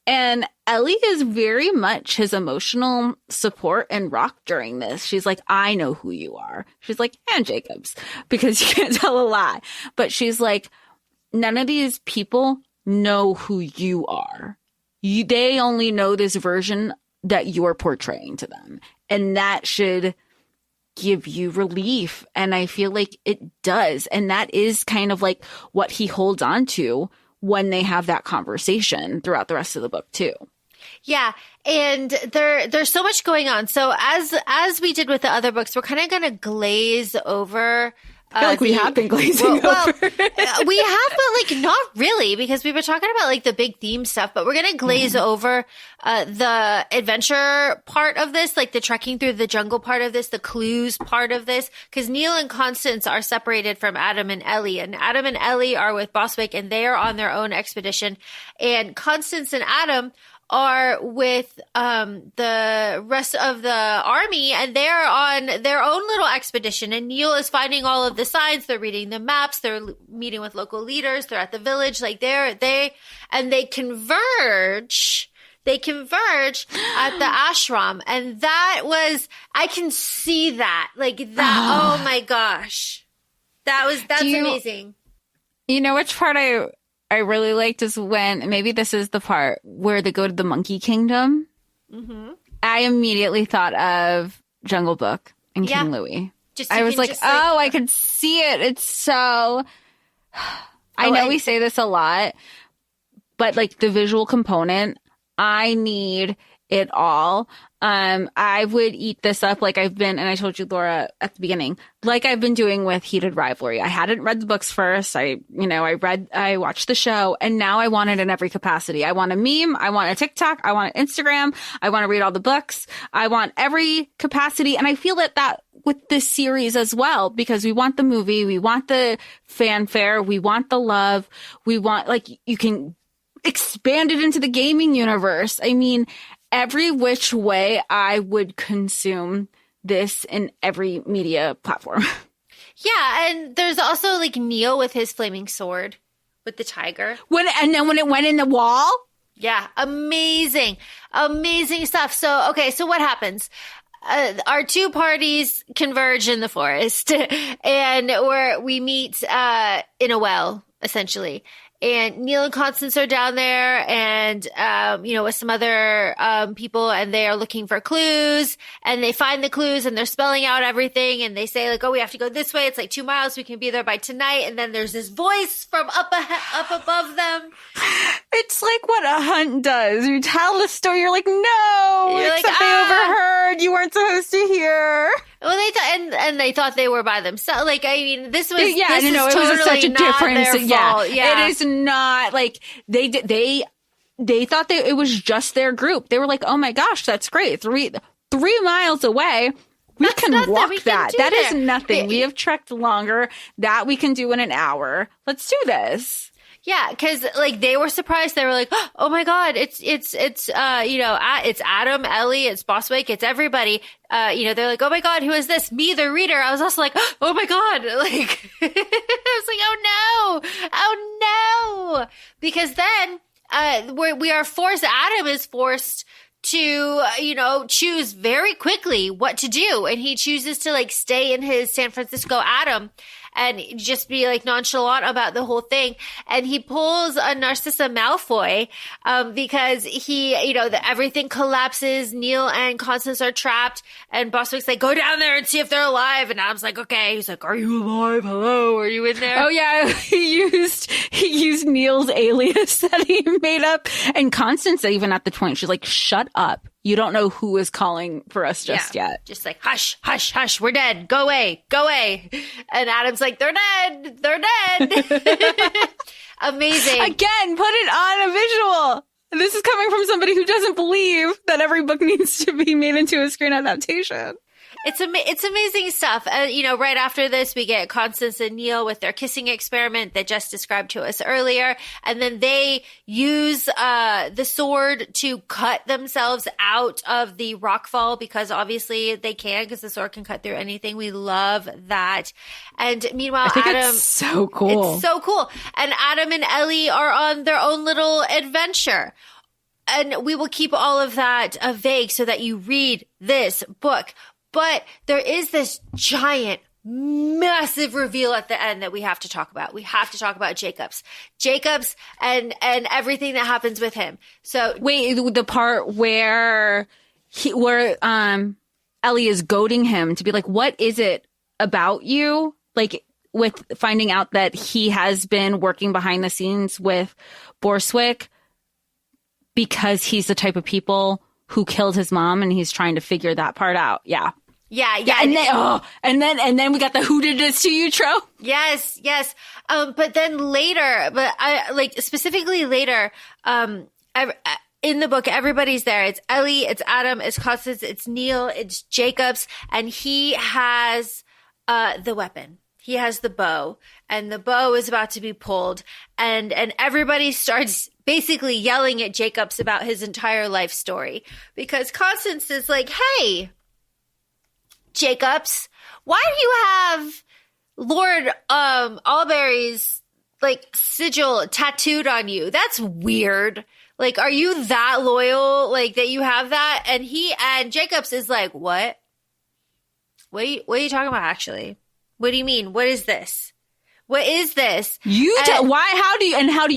And Ellie is very much his emotional support and rock during this. She's like, I know who you are. She's like, and Jacobs, because you can't tell a lie. But she's like, none of these people know who you are. They only know this version that you're portraying to them. And that should give you relief. And I feel like it does. And that is kind of like what he holds on to when they have that conversation throughout the rest of the book too. Yeah. And there's so much going on. So as we did with the other books, we're kind of going to glaze over. I feel like we have been glazing over. We have, but like not really, because we were talking about like the big theme stuff, but we're going to glaze over the adventure part of this, like the trekking through the jungle part of this, the clues part of this, because Neil and Constance are separated from Adam and Ellie, and Adam and Ellie are with Boswick, and they are on their own expedition, and Constance and Adam are with the rest of the army, and they're on their own little expedition. And Neil is finding all of the signs. They're reading the maps. They're meeting with local leaders. They're at the village. Like they converge. They converge at the ashram, and that was, I can see that, like that. Oh my gosh, that's amazing. You know which part I really liked is when, maybe this is the part where they go to the Monkey Kingdom. Mm-hmm. I immediately thought of Jungle Book and King Louie. I was like, I could see it. It's so... I know we say this a lot, but like the visual component, I need it all. I would eat this up like I've been, and I told you, Laura, at the beginning, like I've been doing with Heated Rivalry. I hadn't read the books first. I watched the show, and now I want it in every capacity. I want a meme. I want a TikTok. I want an Instagram. I want to read all the books. I want every capacity. And I feel that with this series as well, because we want the movie. We want the fanfare. We want the love. We want, like, you can expand it into the gaming universe. I mean, every which way I would consume this in every media platform. Yeah, and there's also like Neil with his flaming sword with the tiger. And then when it went in the wall? Yeah, amazing. Amazing stuff. So, okay, so what happens? Our two parties converge in the forest, and we meet in a well, essentially. And Neil and Constance are down there, and with some other people, and they are looking for clues, and they find the clues, and they're spelling out everything, and they say like, oh, we have to go this way. It's like 2 miles. We can be there by tonight. And then there's this voice from up above them. It's like what a hunt does. You tell the story. You're like, no, you're except they overheard. You weren't supposed to hear. Well, they thought they were by themselves. Like, I mean, this was it totally was such a difference. Yeah, it is not like they thought it was just their group. They were like, oh my gosh, that's great. 3 miles away. We can walk that. That is nothing. We have trekked longer. That we can do in an hour. Let's do this. Yeah, because like they were surprised. They were like, "Oh my god, it's Adam, Ellie, it's Boswick, it's everybody." They're like, "Oh my god, who is this?" Me, the reader. I was also like, "Oh my god!" Like, I was like, "Oh no, because then we are forced. Adam is forced to choose very quickly what to do, and he chooses to like stay in his San Francisco Adam and just be like nonchalant about the whole thing. And he pulls a Narcissa Malfoy because everything collapses. Neil and Constance are trapped, and Boswick's like, go down there and see if they're alive. And Adam's like, okay. He's like, are you alive? Hello, are you in there? Oh yeah, he used Neil's alias that he made up. And Constance, even at the point, she's like, shut up. You don't know who is calling for us just yet. Just like, hush, hush, hush. We're dead. Go away. Go away. And Adam's like, they're dead. They're dead. Amazing. Again, put it on a visual. This is coming from somebody who doesn't believe that every book needs to be made into a screen adaptation. It's amazing stuff. Right after this, we get Constance and Neil with their kissing experiment that Jess described to us earlier. And then they use the sword to cut themselves out of the rockfall because obviously they can, because the sword can cut through anything. We love that. And meanwhile, I think Adam... it's so cool. It's so cool. And Adam and Ellie are on their own little adventure. And we will keep all of that vague so that you read this book. But there is this giant, massive reveal at the end that we have to talk about. We have to talk about Jacobs and everything that happens with him. So wait, the part where Ellie is goading him to be like, what is it about you? Like with finding out that he has been working behind the scenes with Borswick because he's the type of people who killed his mom and he's trying to figure that part out. Yeah. Yeah. And then we got the who did this to you trope. Yes. But then later, specifically later, in the book, everybody's there. It's Ellie, it's Adam, it's Constance, it's Neil, it's Jacobs, and he has the weapon. He has the bow, and the bow is about to be pulled, and everybody starts basically yelling at Jacobs about his entire life story because Constance is like, "Hey, Jacobs, why do you have Lord Alberry's sigil tattooed on you? That's weird. Like, are you that loyal? Like that you have that?" And Jacobs is like, "What? What are you talking about? Actually, what do you mean? What is this? What is this? Why? How do you know? How do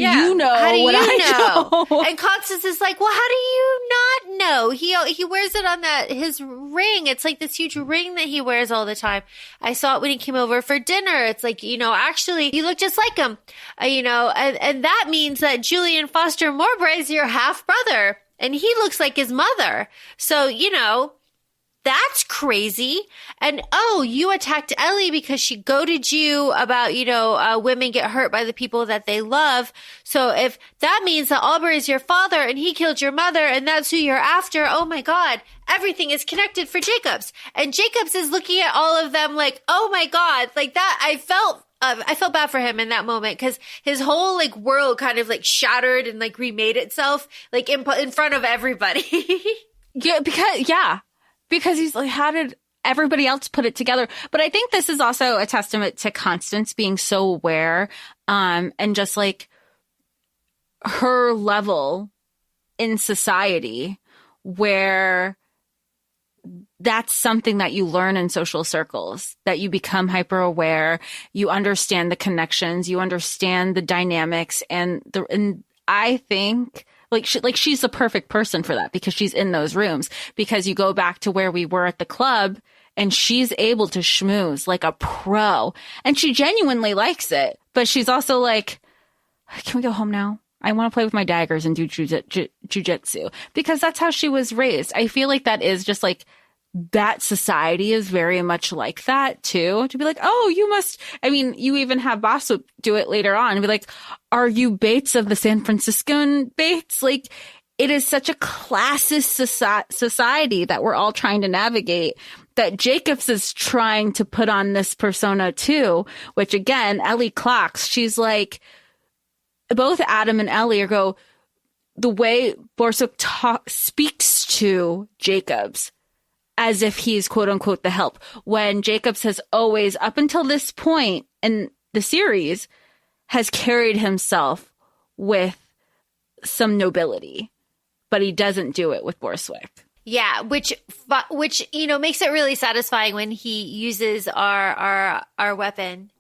what you I know? And Constance is like, well, how do you not know? He wears it on his ring. It's like this huge ring that he wears all the time. I saw it when he came over for dinner. It's like, actually, you look just like him. And that means that Julian Foster Mowbray is your half brother, and he looks like his mother. So, that's crazy. And, you attacked Ellie because she goaded you about, women get hurt by the people that they love. So if that means that Albury's your father and he killed your mother and that's who you're after, oh my God, everything is connected for Jacobs. And Jacobs is looking at all of them like, oh my God, like that. I felt bad for him in that moment because his whole world kind of shattered and remade itself in front of everybody. Because he's like, how did everybody else put it together? But I think this is also a testament to Constance being so aware, and just her level in society where that's something that you learn in social circles, that you become hyper aware, you understand the connections, you understand the dynamics, and I think she's the perfect person for that because she's in those rooms. Because you go back to where we were at the club and she's able to schmooze like a pro and she genuinely likes it. But she's also like, can we go home now? I want to play with my daggers and do jujitsu because that's how she was raised. I feel like that is just that society is very much like that too, to be like, oh, you must, you even have Bosswoop do it later on and be like, are you Bates of the San Franciscan Bates? It is such a classist society that we're all trying to navigate, that Jacobs is trying to put on this persona too, which again, Ellie clocks. She's like, both Adam and Ellie the way Borswick speaks to Jacobs as if he's quote unquote the help, when Jacobs has always, up until this point in the series, has carried himself with some nobility, but he doesn't do it with Borswick. Yeah, which makes it really satisfying when he uses our weapon,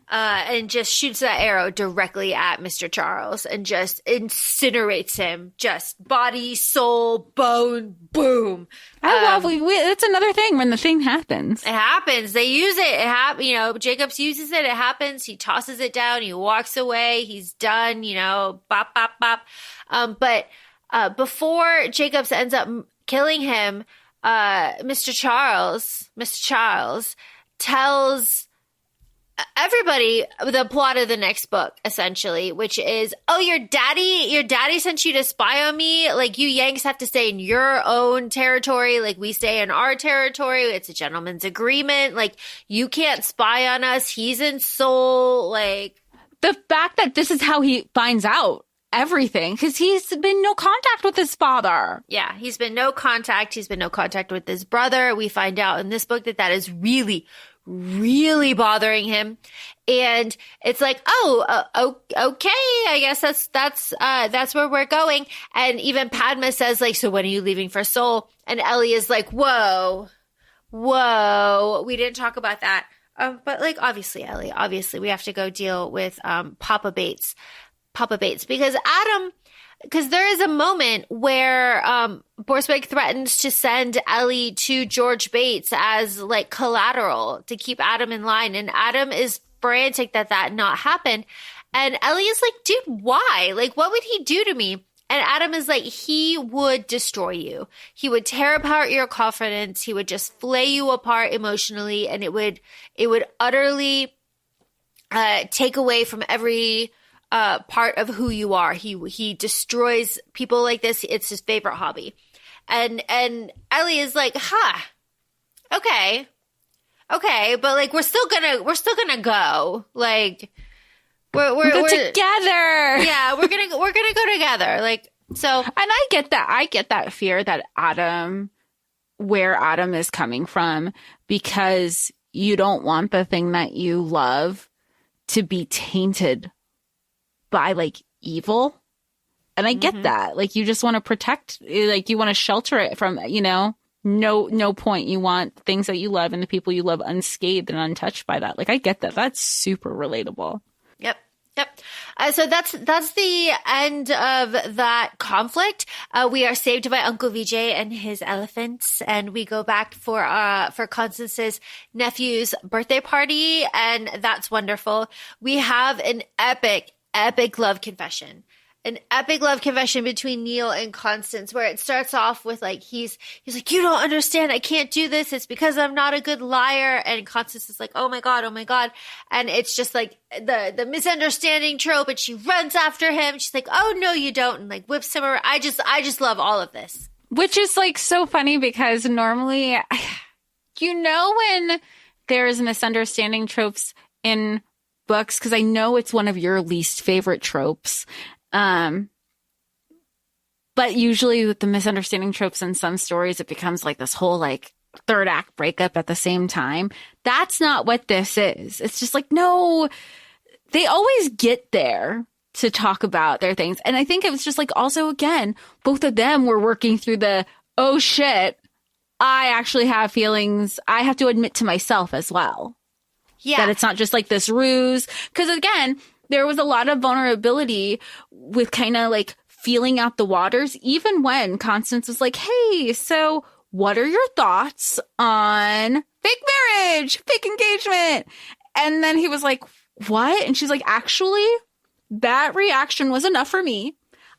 and just shoots that arrow directly at Mr. Charles and just incinerates him. Just body, soul, bone, boom. I love that's another thing when the thing happens. It happens. They use it. Jacobs uses it. It happens. He tosses it down. He walks away. He's done. Bop, bop, bop. But before Jacobs ends up killing him, Mr. Charles tells everybody the plot of the next book, essentially, which is, oh, your daddy sent you to spy on me. Like, you Yanks have to stay in your own territory. Like, we stay in our territory. It's a gentleman's agreement. Like, you can't spy on us. He's in Seoul. Like, the fact that this is how he finds out everything, because he's been no contact with his father. Yeah, he's been no contact. He's been no contact with his brother. We find out in this book that is really, really bothering him. And it's like, okay, I guess that's where we're going. And even Padma says, like, so when are you leaving for Seoul? And Ellie is like, whoa, we didn't talk about that. But like, obviously, Ellie, we have to go deal with Papa Bates, because there is a moment where Borsbeck threatens to send Ellie to George Bates as like collateral to keep Adam in line, and Adam is frantic that not happen. And Ellie is like, dude, why? Like, what would he do to me? And Adam is like, he would destroy you. He would tear apart your confidence. He would just flay you apart emotionally, and it would utterly take away from every part of who you are. He destroys people like this. It's his favorite hobby. And Ellie is like, okay, but like, we're still gonna go. Like, we're together. Yeah, we're gonna go together. Like, so. And I get that fear that where Adam is coming from, because you don't want the thing that you love to be tainted by like evil. And I get that. Like, you just want to protect, like, you want to shelter it from, no point. You want things that you love and the people you love unscathed and untouched by that. Like, I get that. That's super relatable. Yep. So that's the end of that conflict. We are saved by Uncle Vijay and his elephants, and we go back for Constance's nephew's birthday party, and that's wonderful. We have an epic love confession. An epic love confession between Neil and Constance, where it starts off with like, he's like, you don't understand. I can't do this. It's because I'm not a good liar. And Constance is like, oh my God. And it's just like the misunderstanding trope. And she runs after him. She's like, oh no, you don't. And like whips him around. I just love all of this. Which is like so funny, because normally, when there's misunderstanding tropes in books, because I know it's one of your least favorite tropes. But usually with the misunderstanding tropes in some stories, it becomes like this whole like third act breakup at the same time. That's not what this is. It's just like, no, they always get there to talk about their things. And I think it was just like, also, again, both of them were working through oh shit, I actually have feelings. I have to admit to myself as well. Yeah. That it's not just like this ruse. Because again, there was a lot of vulnerability with kind of like feeling out the waters, even when Constance was like, hey, so what are your thoughts on fake marriage, fake engagement? And then he was like, what? And she's like, actually, that reaction was enough for me.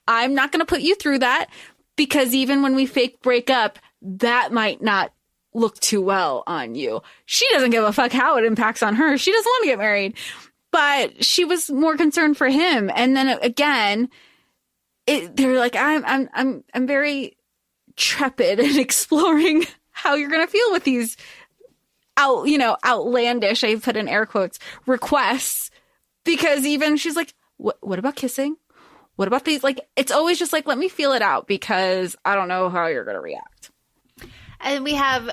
I'm not going to put you through that, because even when we fake break up, that might not look too well on you. She doesn't give a fuck how it impacts on her. She doesn't want to get married. But she was more concerned for him. And then again, they're like, I'm very trepid in exploring how you're going to feel with these outlandish, I put in air quotes, requests. Because even she's like, what about kissing? What about these? Like, it's always just like, let me feel it out, because I don't know how you're going to react. And we have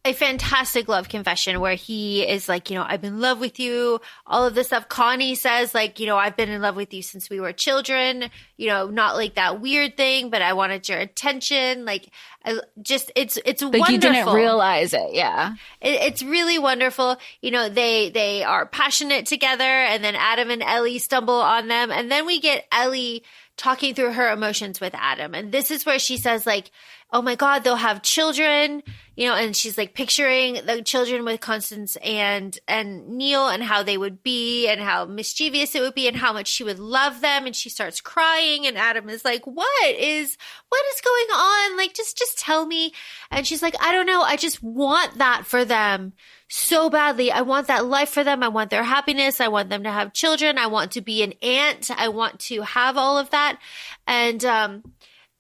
a fantastic love confession where he is like, I've been in love with you, all of this stuff. Connie says like, I've been in love with you since we were children, not like that weird thing, but I wanted your attention. Like, it's like wonderful. You didn't realize it. Yeah. It's really wonderful. They are passionate together, and then Adam and Ellie stumble on them. And then we get Ellie talking through her emotions with Adam. And this is where she says like, oh my God, they'll have children, and she's like picturing the children with Constance and Neil, and how they would be, and how mischievous it would be, and how much she would love them. And she starts crying, and Adam is like, what is going on? Like, just tell me. And she's like, I don't know. I just want that for them so badly. I want that life for them. I want their happiness. I want them to have children. I want to be an aunt. I want to have all of that. And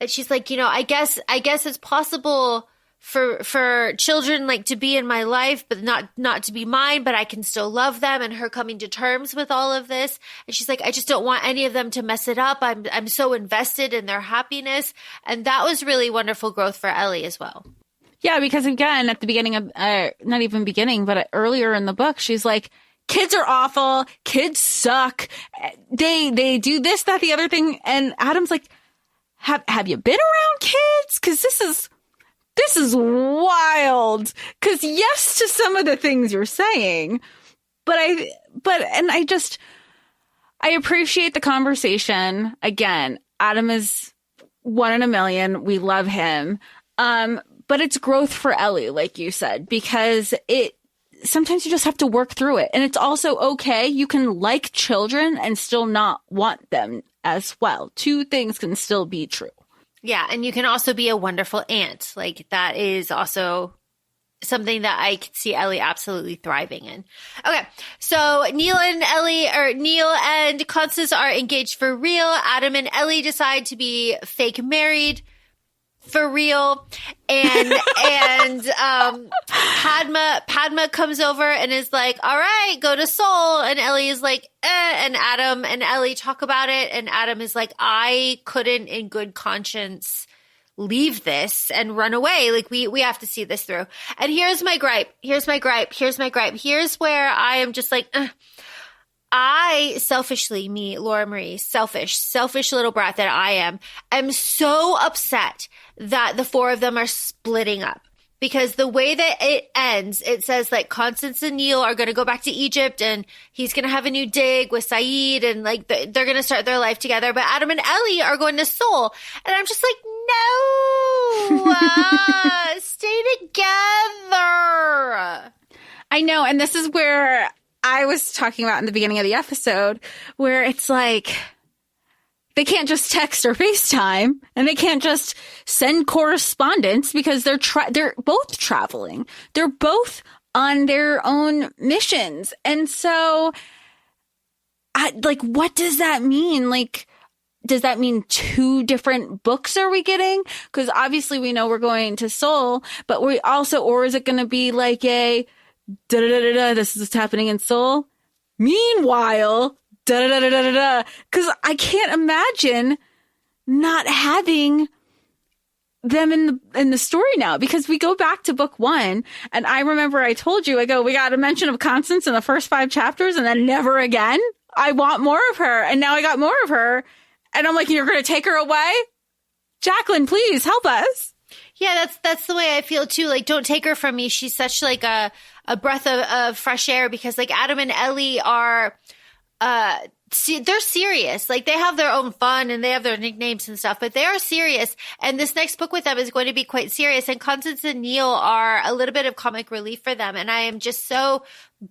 she's like, I guess it's possible for children like to be in my life, but not to be mine, but I can still love them, and her coming to terms with all of this. And she's like, I just don't want any of them to mess it up. I'm so invested in their happiness. And that was really wonderful growth for Ellie as well. Yeah, because again, at the beginning of, not even beginning, but earlier in the book, she's like, kids are awful. Kids suck. They do this, that, the other thing. And Adam's like, have you been around kids? Cause this is wild. Cause yes to some of the things you're saying, but I appreciate the conversation. Again, Adam is 1 in a million. We love him. But it's growth for Ellie, like you said, because sometimes you just have to work through it. And it's also okay. You can like children and still not want them as well. Two things can still be true. Yeah. And you can also be a wonderful aunt. Like that is also something that I could see Ellie absolutely thriving in. Okay. So Neil and Constance are engaged for real. Adam and Ellie decide to be fake married for real. And Padma comes over and is like, all right, go to Seoul. And Ellie is like, and Adam and Ellie talk about it. And Adam is like, I couldn't in good conscience leave this and run away. Like we have to see this through. And here's my gripe. Here's where I am just like, I selfishly, me, Laura Marie, selfish little brat that I am so upset that the four of them are splitting up. Because the way that it ends, it says like Constance and Neil are going to go back to Egypt and he's going to have a new dig with Saeed and like they're going to start their life together. But Adam and Ellie are going to Seoul. And I'm just like, no, stay together. I know. And this is where I was talking about in the beginning of the episode, where it's like, they can't just text or FaceTime, and they can't just send correspondence because they're both traveling. They're both on their own missions. And so, what does that mean? Like, does that mean 2 different books are we getting? Because obviously we know we're going to Seoul, but or is it going to be like a this is what's happening in Seoul? Meanwhile, because I can't imagine not having them in the story now, because we go back to book 1 and I remember I told you, we got a mention of Constance in the first 5 chapters and then never again. I want more of her. And now I got more of her and I'm like, you're going to take her away? Jacqueline, please help us. Yeah, that's the way I feel too. Like, don't take her from me. She's such like a breath of fresh air, because like Adam and Ellie are, they're serious. Like they have their own fun and they have their nicknames and stuff, but they are serious. And this next book with them is going to be quite serious. And Constance and Neil are a little bit of comic relief for them. And I am just so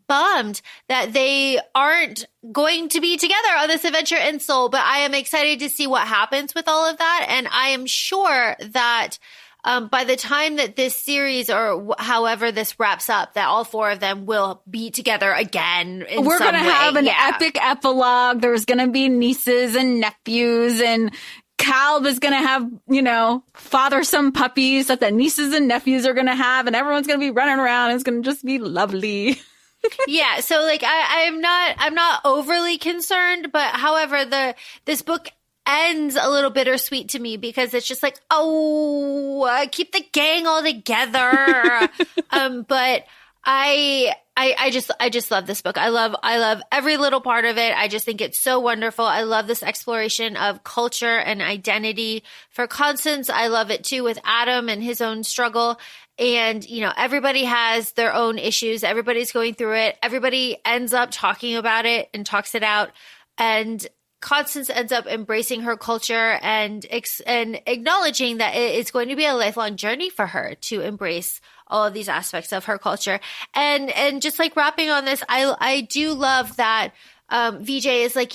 bummed that they aren't going to be together on this adventure in Seoul. But I am excited to see what happens with all of that. And I am sure that by the time that this series or however this wraps up, that all 4 of them will be together again. We're going to have an epic epilogue. There's going to be nieces and nephews, and Calb is going to have, father-son puppies that the nieces and nephews are going to have, and everyone's going to be running around. And it's going to just be lovely. Yeah. So like, I'm not overly concerned, but however, this book ends a little bittersweet to me, because it's just like, keep the gang all together. But I just love this book. I love every little part of it. I just think it's so wonderful. I love this exploration of culture and identity for Constance. I love it too with Adam and his own struggle. And, everybody has their own issues. Everybody's going through it. Everybody ends up talking about it and talks it out. And Constance ends up embracing her culture and acknowledging that it's going to be a lifelong journey for her to embrace all of these aspects of her culture. And just like wrapping on this, I do love that VJ is like,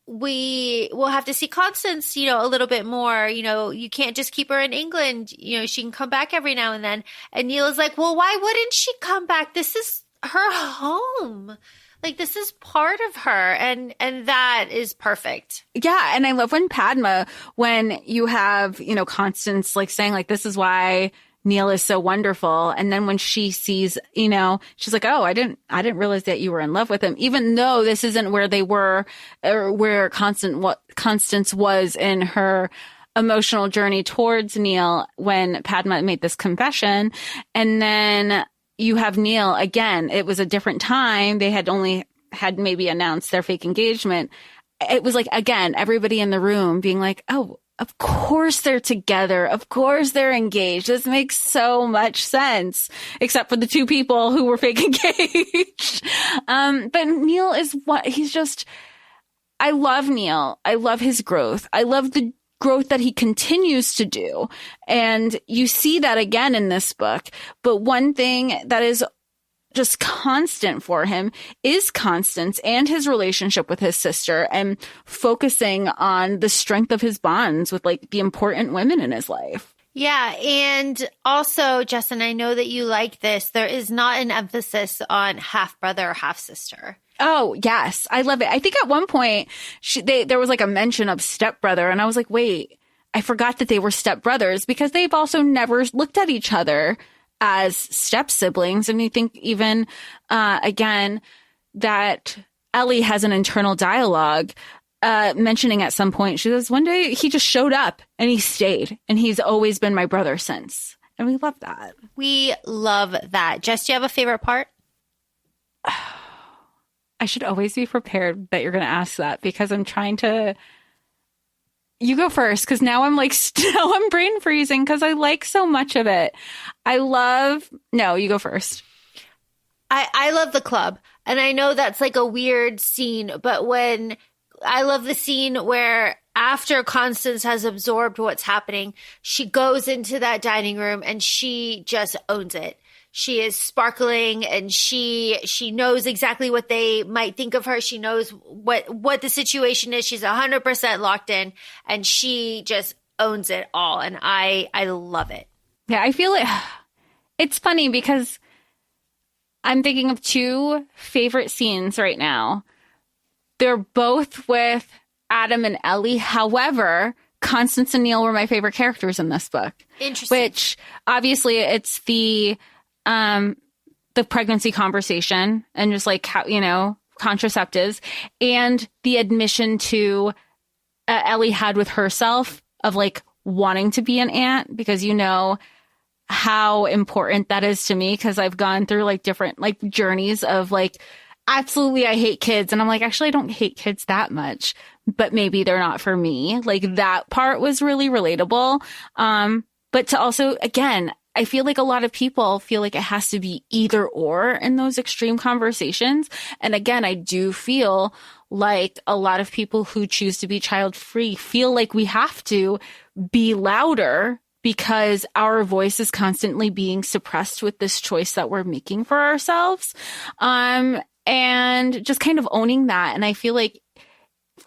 we will have to see Constance, a little bit more. You can't just keep her in England. She can come back every now and then. And Neil is like, well, why wouldn't she come back? This is her home. Like, this is part of her. And that is perfect. Yeah. And I love when you have, Constance like saying like, this is why Neil is so wonderful. And then when she sees, she's like, oh, I didn't realize that you were in love with him, even though this isn't where they were or where Constance was in her emotional journey towards Neil when Padma made this confession. And then you have Neil again. It was a different time. They had only had maybe announced their fake engagement. It was like, again, everybody in the room being like, oh, of course they're together. Of course they're engaged. This makes so much sense, except for the two people who were fake engaged. But Neil is I love Neil. I love his growth. I love the growth that he continues to do. And you see that again in this book. But one thing that is just constant for him is Constance and his relationship with his sister and focusing on the strength of his bonds with like the important women in his life. Yeah. And also, Justin, I know that you like this. There is not an emphasis on half brother or half sister. Oh, yes. I love it. I think at one point there was like a mention of stepbrother and I was like, wait, I forgot that they were stepbrothers because they've also never looked at each other as step siblings. And you think even, again, that Ellie has an internal dialogue, mentioning at some point, she says, one day he just showed up and he stayed and he's always been my brother since. And we love that. We love that. Jess, do you have a favorite part? I should always be prepared that you're going to ask that because I'm trying to. You go first because now I'm like, now I'm brain freezing because I like so much of it. No, you go first. I love the club. And I know that's like a weird scene, but I love the scene where after Constance has absorbed what's happening, she goes into that dining room and she just owns it. She is sparkling and she knows exactly what they might think of her. She knows what the situation is. She's 100% locked in and she just owns it all. And I love it. Yeah, I feel it's funny because I'm thinking of two favorite scenes right now. They're both with Adam and Ellie. However, Constance and Neil were my favorite characters in this book. Interesting. Which obviously it's the pregnancy conversation and just like how, contraceptives and the admission to Ellie had with herself of like wanting to be an aunt because how important that is to me because I've gone through like different like journeys of like, absolutely, I hate kids. And I'm like, actually, I don't hate kids that much, but maybe they're not for me. Like that part was really relatable. But to also, again, I feel like a lot of people feel like it has to be either or in those extreme conversations. And again, I do feel like a lot of people who choose to be child free feel like we have to be louder because our voice is constantly being suppressed with this choice that we're making for ourselves. And just kind of owning that. And I feel like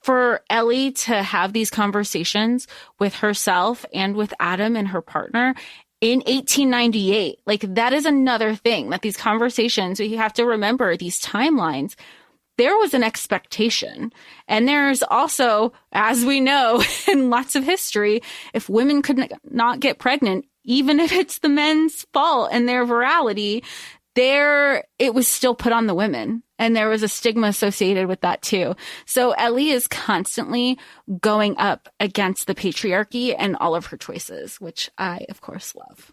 for Ellie to have these conversations with herself and with Adam and her partner in 1898, like that is another thing that these conversations, you have to remember these timelines. There was an expectation. And there's also, as we know in lots of history, if women could not get pregnant, even if it's the men's fault and their virality, it was still put on the women. And there was a stigma associated with that too. So Ellie is constantly going up against the patriarchy and all of her choices, which I, of course, love.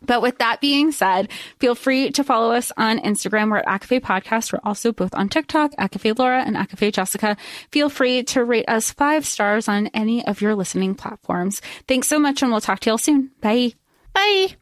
But with that being said, feel free to follow us on Instagram. We're at ACOFAE Podcast. We're also both on TikTok, ACOFAE Laura and ACOFAE Jessica. Feel free to rate us 5 stars on any of your listening platforms. Thanks so much, and we'll talk to you all soon. Bye. Bye.